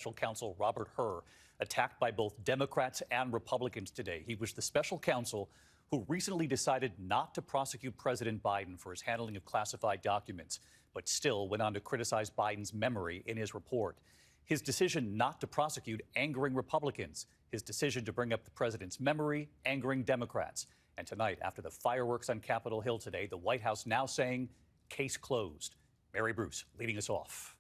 Special counsel Robert Herr attacked by both Democrats and Republicans today. He was the special counsel who recently decided not to prosecute President Biden for his handling of classified documents, but still went on to criticize Biden's memory in his report. His decision not to prosecute angering Republicans, his decision to bring up the president's memory angering Democrats. And tonight, after the fireworks on Capitol Hill today, the White House now saying case closed. Mary Bruce leading us off.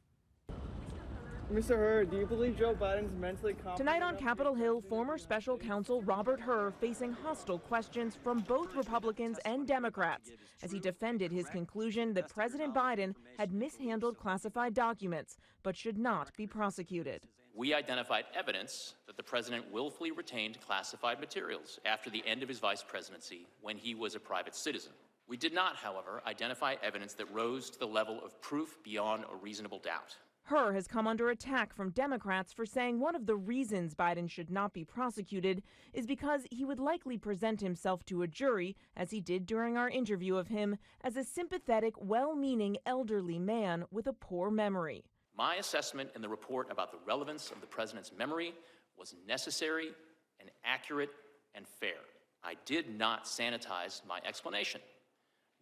Mr. Herr, do you believe Joe Biden's mentally competent? Tonight on Capitol Hill, former special counsel Robert Herr facing hostile questions from both Republicans and Democrats as he defended his conclusion that President Biden had mishandled classified documents but should not be prosecuted. We identified evidence that the president willfully retained classified materials after the end of his vice presidency when he was a private citizen. We did not, however, identify evidence that rose to the level of proof beyond a reasonable doubt. Herr has come under attack from Democrats for saying one of the reasons Biden should not be prosecuted is because he would likely present himself to a jury, as he did during our interview of him, as a sympathetic, well-meaning elderly man with a poor memory. My assessment in the report about the relevance of the president's memory was necessary and accurate and fair. I did not sanitize my explanation,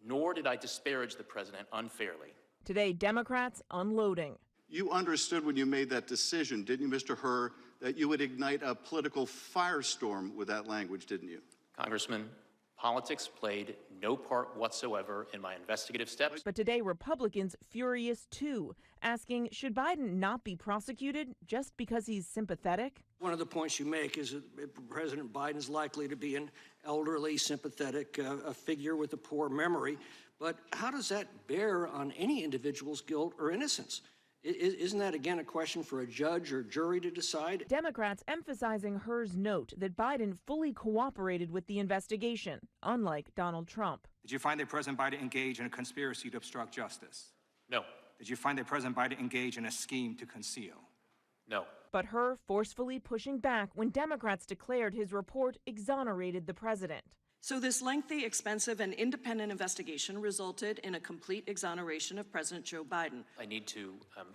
nor did I disparage the president unfairly. Today, Democrats unloading. You understood when you made that decision, didn't you, Mr. Herr, that you would ignite a political firestorm with that language, didn't you? Congressman, politics played no part whatsoever in my investigative steps. But today, Republicans furious too, asking, should Biden not be prosecuted just because he's sympathetic? One of the points you make is that President Biden's likely to be an elderly, sympathetic a figure with a poor memory. But how does that bear on any individual's guilt or innocence? Isn't that, again, a question for a judge or jury to decide? Democrats emphasizing Herr's note that Biden fully cooperated with the investigation, unlike Donald Trump. Did you find that President Biden engaged in a conspiracy to obstruct justice? No. Did you find that President Biden engaged in a scheme to conceal? No. But Herr forcefully pushing back when Democrats declared his report exonerated the president. So this lengthy, expensive, and independent investigation resulted in a complete exoneration of President Joe Biden. I need to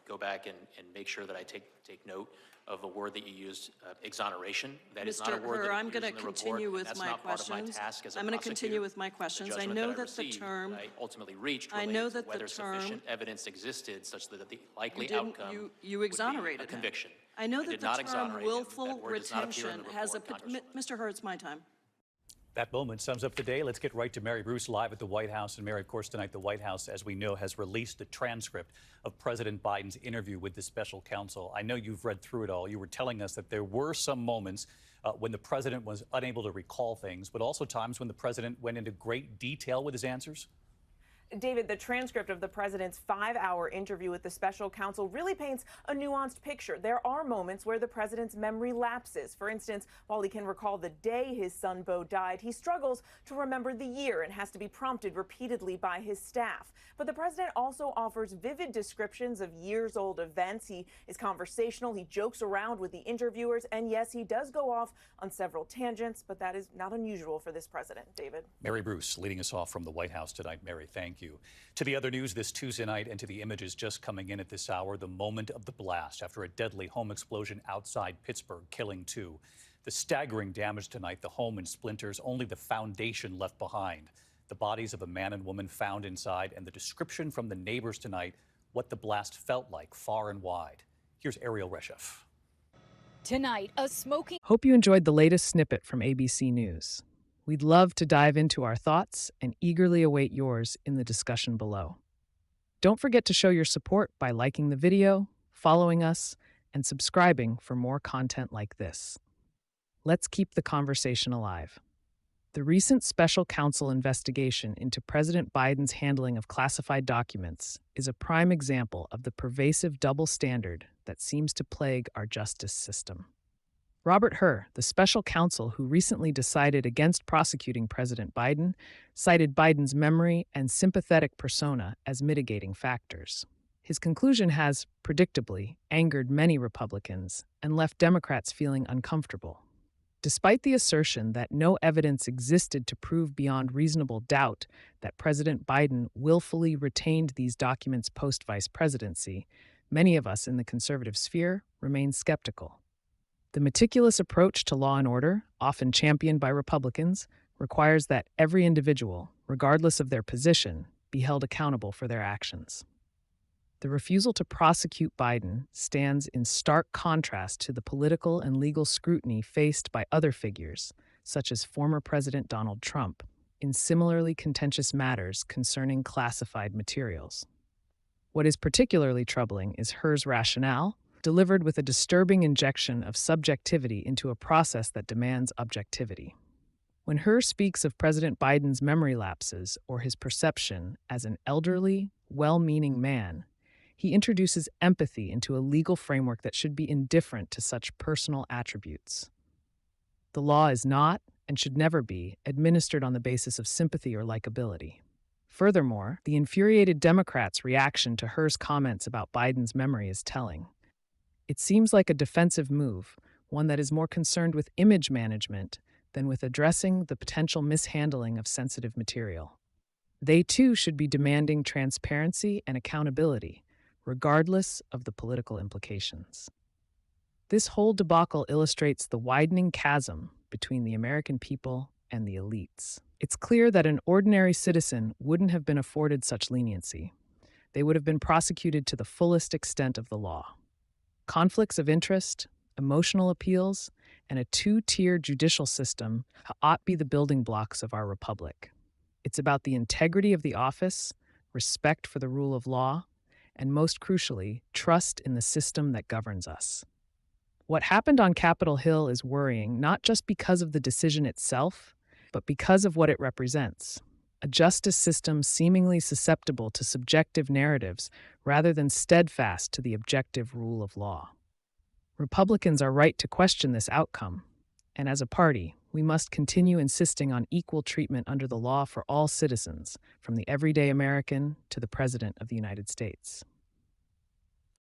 go back and make sure that I take note of a word that you used, exoneration. That is not a word Herr, that I'm going to continue with my questions. I'm going to continue with my questions. I know that the term I ultimately reached I know relates to that whether the term sufficient evidence existed such that the likely outcome you exonerated would be a conviction. I know that the term willful retention has a Mr. Herr, it's my time. That moment sums up the day. Let's get right to Mary Bruce live at the White House. And Mary, of course, tonight the White House, as we know, has released the transcript of President Biden's interview with the special counsel. I know you've read through it all. You were telling us that there were some moments when the president was unable to recall things, but also times when the president went into great detail with his answers. David, the transcript of the president's 5-hour interview with the special counsel really paints a nuanced picture. There are moments where the president's memory lapses. For instance, while he can recall the day his son Beau died, he struggles to remember the year and has to be prompted repeatedly by his staff. But the president also offers vivid descriptions of years-old events. He is conversational, he jokes around with the interviewers, and yes, he does go off on several tangents, but that is not unusual for this president. David. Mary Bruce leading us off from the White House tonight. Mary, thank you. To the other news this Tuesday night and to the images just coming in at this hour, the moment of the blast after a deadly home explosion outside Pittsburgh, killing 2. The staggering damage tonight, the home in splinters, only the foundation left behind. The bodies of a man and woman found inside, and the description from the neighbors tonight, what the blast felt like far and wide. Here's Ariel Reshef. Tonight, a smoking... Hope you enjoyed the latest snippet from ABC News. We'd love to dive into our thoughts and eagerly await yours in the discussion below. Don't forget to show your support by liking the video, following us, and subscribing for more content like this. Let's keep the conversation alive. The recent special counsel investigation into President Biden's handling of classified documents is a prime example of the pervasive double standard that seems to plague our justice system. Robert Herr, the special counsel who recently decided against prosecuting President Biden, cited Biden's memory and sympathetic persona as mitigating factors. His conclusion has, predictably, angered many Republicans and left Democrats feeling uncomfortable. Despite the assertion that no evidence existed to prove beyond reasonable doubt that President Biden willfully retained these documents post-vice presidency, many of us in the conservative sphere remain skeptical. The meticulous approach to law and order, often championed by Republicans, requires that every individual, regardless of their position, be held accountable for their actions. The refusal to prosecute Biden stands in stark contrast to the political and legal scrutiny faced by other figures, such as former President Donald Trump, in similarly contentious matters concerning classified materials. What is particularly troubling is Herr's rationale, delivered with a disturbing injection of subjectivity into a process that demands objectivity. When Herr speaks of President Biden's memory lapses or his perception as an elderly, well-meaning man, he introduces empathy into a legal framework that should be indifferent to such personal attributes. The law is not, and should never be, administered on the basis of sympathy or likability. Furthermore, the infuriated Democrats' reaction to Herr's comments about Biden's memory is telling. It seems like a defensive move, one that is more concerned with image management than with addressing the potential mishandling of sensitive material. They too should be demanding transparency and accountability, regardless of the political implications. This whole debacle illustrates the widening chasm between the American people and the elites. It's clear that an ordinary citizen wouldn't have been afforded such leniency. They would have been prosecuted to the fullest extent of the law. Conflicts of interest, emotional appeals, and a two-tier judicial system ought be the building blocks of our republic. It's about the integrity of the office, respect for the rule of law, and most crucially, trust in the system that governs us. What happened on Capitol Hill is worrying not just because of the decision itself, but because of what it represents. A justice system seemingly susceptible to subjective narratives rather than steadfast to the objective rule of law. Republicans are right to question this outcome, and as a party, we must continue insisting on equal treatment under the law for all citizens, from the everyday American to the President of the United States.